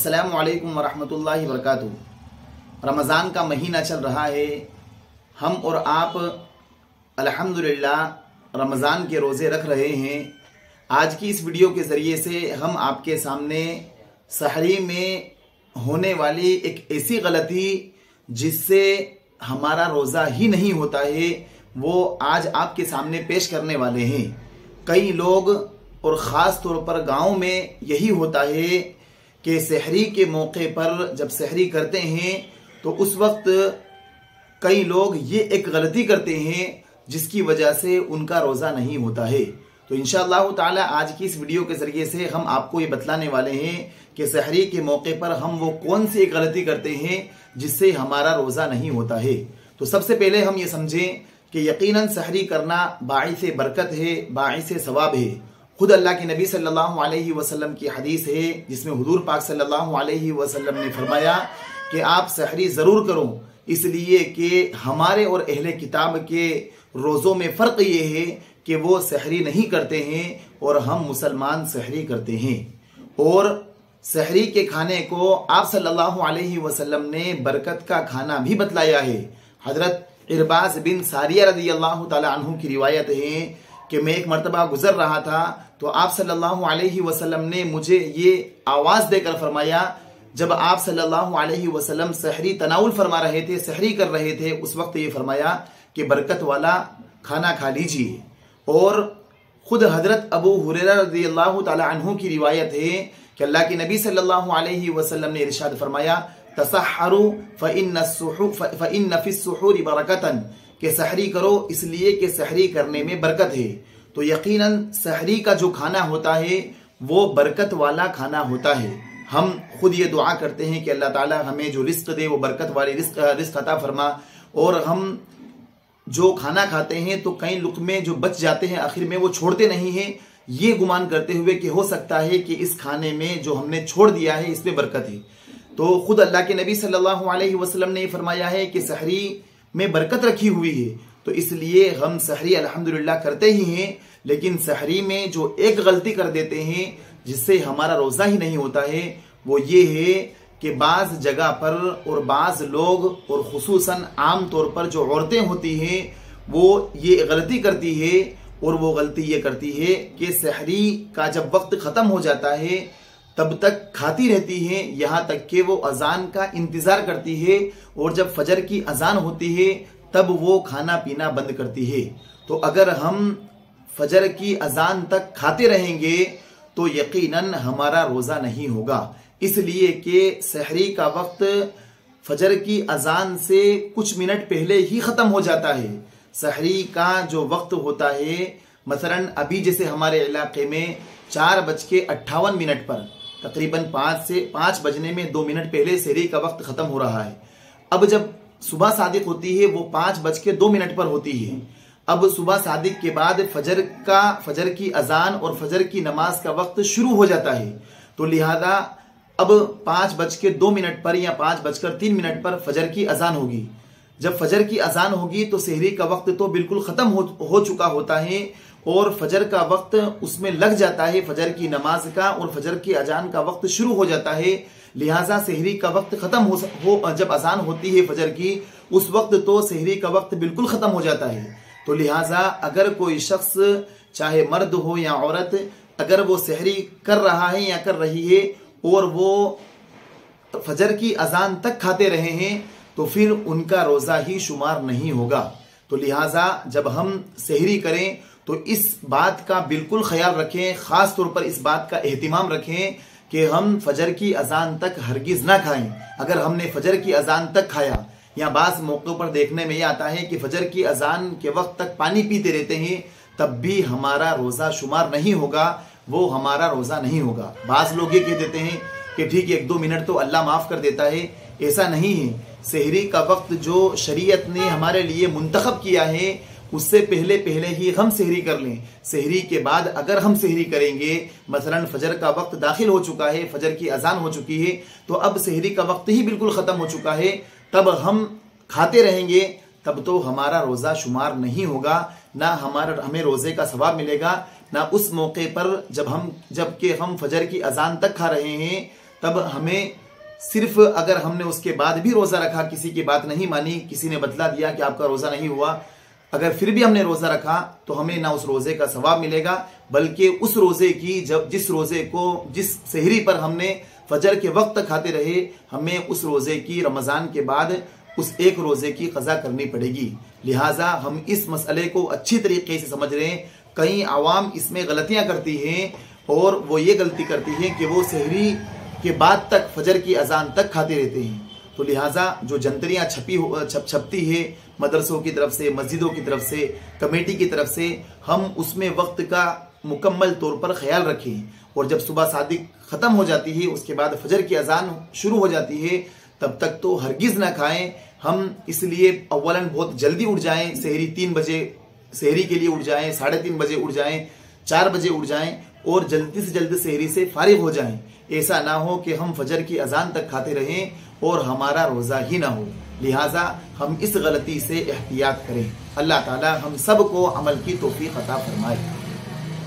अस्सलामु अलैकुम वरहमतुल्लाहि वबरकातुहू। रमज़ान का महीना चल रहा है। हम और आप अल्हम्दुलिल्लाह रमज़ान के रोज़े रख रहे हैं। आज की इस वीडियो के ज़रिए से हम आपके सामने सहरी में होने वाली एक ऐसी गलती जिससे हमारा रोज़ा ही नहीं होता है, वो आज आपके सामने पेश करने वाले हैं। कई लोग और ख़ास तौर पर गाँव में यही होता है कि सहरी के मौके पर जब सहरी करते हैं तो उस वक्त कई लोग ये एक गलती करते हैं जिसकी वजह से उनका रोज़ा नहीं होता है। तो इंशाअल्लाह ताला आज की इस वीडियो के ज़रिए से हम आपको ये बतलाने वाले हैं कि सहरी के मौके पर हम वो कौन सी एक गलती करते हैं जिससे हमारा रोज़ा नहीं होता है। तो सबसे पहले हम ये समझें कि यकीनन सहरी करना बाइसे बरकत है, बाइसे सवाब है। खुद अल्लाह के नबी सल्लल्लाहु अलैहि वसल्लम की हदीस है जिसमें हुजूर पाक सल्लल्लाहु अलैहि वसल्लम ने फरमाया कि आप सहरी ज़रूर करो, इसलिए कि हमारे और अहले किताब के रोज़ों में फ़र्क ये है कि वो सहरी नहीं करते हैं और हम मुसलमान सहरी करते हैं। और सहरी के खाने को आप सल्लल्लाहु अलैहि वसल्लम ने बरकत का खाना भी बतलाया है। हजरत इरबाज बिन सारिया रज़ी अल्लाह ताला अन्हु की रिवायत है कि मैं एक मरतबा गुजर रहा था तो आप सल्लल्लाहु अलैहि वसल्लम ने मुझे ये आवाज़ देकर फरमाया, जब आप सल्लल्लाहु अलैहि वसल्लम सहरी तनाउल फरमा रहे थे, सहरी कर रहे थे, उस वक्त ये फरमाया कि बरकत वाला खाना खा लीजिए। और खुद हजरत अबू हुरैरा रज़ियल्लाहु ताला अन्हु की रिवायत है कि अल्लाह के नबी सल्लल्लाहु अलैहि वसल्लम ने इरशाद फरमाया, तसहरु फ़इन्न फ़िस्सुहूरि बरकतन, कि सहरी करो इसलिए कि सहरी करने में बरकत है। तो यकीनन सहरी का जो खाना होता है वो बरकत वाला खाना होता है। हम खुद ये दुआ करते हैं कि अल्लाह ताला हमें जो रिस्क दे वो बरकत वाली रिस्क अता फरमा। और हम जो खाना खाते हैं तो कई लुक़मे जो बच जाते हैं आखिर में वो छोड़ते नहीं हैं, ये गुमान करते हुए कि हो सकता है कि इस खाने में जो हमने छोड़ दिया है इसमें बरकत है। तो खुद अल्लाह के नबी सल्लल्लाहु अलैहि वसल्लम ने फरमाया है कि सहरी में बरकत रखी हुई है, तो इसलिए हम सहरी अल्हम्दुलिल्लाह करते ही हैं। लेकिन सहरी में जो एक गलती कर देते हैं जिससे हमारा रोज़ा ही नहीं होता है वो ये है कि बाज़ जगह पर और बाज़ लोग और खुसूसन आम तौर पर जो औरतें होती हैं वो ये गलती करती है। और वो गलती ये करती है कि सहरी का जब वक्त ख़त्म हो जाता है तब तक खाती रहती है, यहाँ तक कि वो अजान का इंतज़ार करती है, और जब फजर की अजान होती है तब वो खाना पीना बंद करती है। तो अगर हम फजर की अजान तक खाते रहेंगे तो यकीनन हमारा रोज़ा नहीं होगा, इसलिए कि सहरी का वक्त फजर की अजान से कुछ मिनट पहले ही ख़त्म हो जाता है। सहरी का जो वक्त होता है, मसलन अभी जैसे हमारे इलाके में 4:58 पर तकरीबन 5 बजने में 2 मिनट पहले सहरी का वक्त ख़त्म हो रहा है। अब जब सुबह सादिक होती है वो 5:02 पर होती है। अब सुबह सादिक के बाद फजर की अजान और फजर की नमाज का वक्त शुरू हो जाता है। तो लिहाजा अब 5:02 पर या 5:03 पर फजर की अजान होगी। जब फजर की अजान होगी तो सहरी का वक्त तो बिल्कुल ख़त्म हो चुका होता है और फजर का वक्त उसमें लग जाता है, फजर की नमाज का और फजर की अजान का वक्त शुरू हो जाता है। लिहाजा सहरी का वक्त ख़त्म हो जब अजान होती है फजर की, उस वक्त तो सहरी का वक्त बिल्कुल ख़त्म हो जाता है। तो लिहाजा अगर कोई शख्स चाहे मर्द हो या औरत, अगर वो सहरी कर रहा है या कर रही है और वो फजर की अजान तक खाते रहे हैं तो फिर उनका रोज़ा ही शुमार नहीं होगा। तो लिहाजा जब हम सहरी करें तो इस बात का बिल्कुल ख्याल रखें, ख़ास तौर पर इस बात का एहतिमाम रखें कि हम फजर की अजान तक हरगिज़ ना खाएं। अगर हमने फजर की अजान तक खाया, या बाज़ मौक़ों पर देखने में यह आता है कि फजर की अजान के वक्त तक पानी पीते रहते हैं, तब भी हमारा रोज़ा शुमार नहीं होगा, वो हमारा रोज़ा नहीं होगा। बाज़ लोग ये कह देते हैं कि ठीक है 1-2 मिनट तो अल्लाह माफ़ कर देता है, ऐसा नहीं है। सहरी का वक्त जो शरीयत ने हमारे लिए मुंतखब किया है उससे पहले ही हम सहरी कर लें। सहरी के बाद अगर हम सहरी करेंगे, मसलन फजर का वक्त दाखिल हो चुका है, फजर की अजान हो चुकी है, तो अब सहरी का वक्त ही बिल्कुल ख़त्म हो चुका है, तब हम खाते रहेंगे, तब तो हमारा रोज़ा शुमार नहीं होगा, ना हमें रोज़े का सवाब मिलेगा, ना उस मौके पर जबकि हम फजर की अजान तक खा रहे हैं तब हमें सिर्फ अगर हमने उसके बाद भी रोज़ा रखा, किसी की बात नहीं मानी, किसी ने बतला दिया कि आपका रोज़ा नहीं हुआ, अगर फिर भी हमने रोज़ा रखा तो हमें ना उस रोज़े का सवाब मिलेगा, बल्कि उस रोज़े की जिस रोज़े को जिस सहरी पर हमने फजर के वक्त तक खाते रहे, हमें उस रोज़े की रमज़ान के बाद उस एक रोज़े की क़ज़ा करनी पड़ेगी। लिहाजा हम इस मसले को अच्छी तरीके से समझ रहे हैं। कई आवाम इसमें गलतियां करती हैं और वो ये गलती करती हैं कि वो सहरी के बाद तक फजर की अजान तक खाते रहते हैं। तो लिहाजा जो जंतरियाँ छपती है मदरसों की तरफ से, मस्जिदों की तरफ से, कमेटी की तरफ से, हम उसमें वक्त का मुकम्मल तौर पर ख्याल रखें। और जब सुबह सादिक ख़त्म हो जाती है, उसके बाद फजर की अजान शुरू हो जाती है, तब तक तो हरगिज़ ना खाएं। हम इसलिए अव्वलन बहुत जल्दी उठ जाएं, सहरी 3 बजे सहरी के लिए उठ जाएं, 3:30 बजे उठ जाएं, 4 बजे उठ जाएं और जल्दी से जल्दी सहरी से फारिग हो जाएं। ऐसा ना हो कि हम फजर की अजान तक खाते रहें और हमारा रोज़ा ही ना हो। लिहाजा हम इस गलती से एहतियात करें। अल्लाह ताला हम सब को अमल की तौफीक अता फरमाए।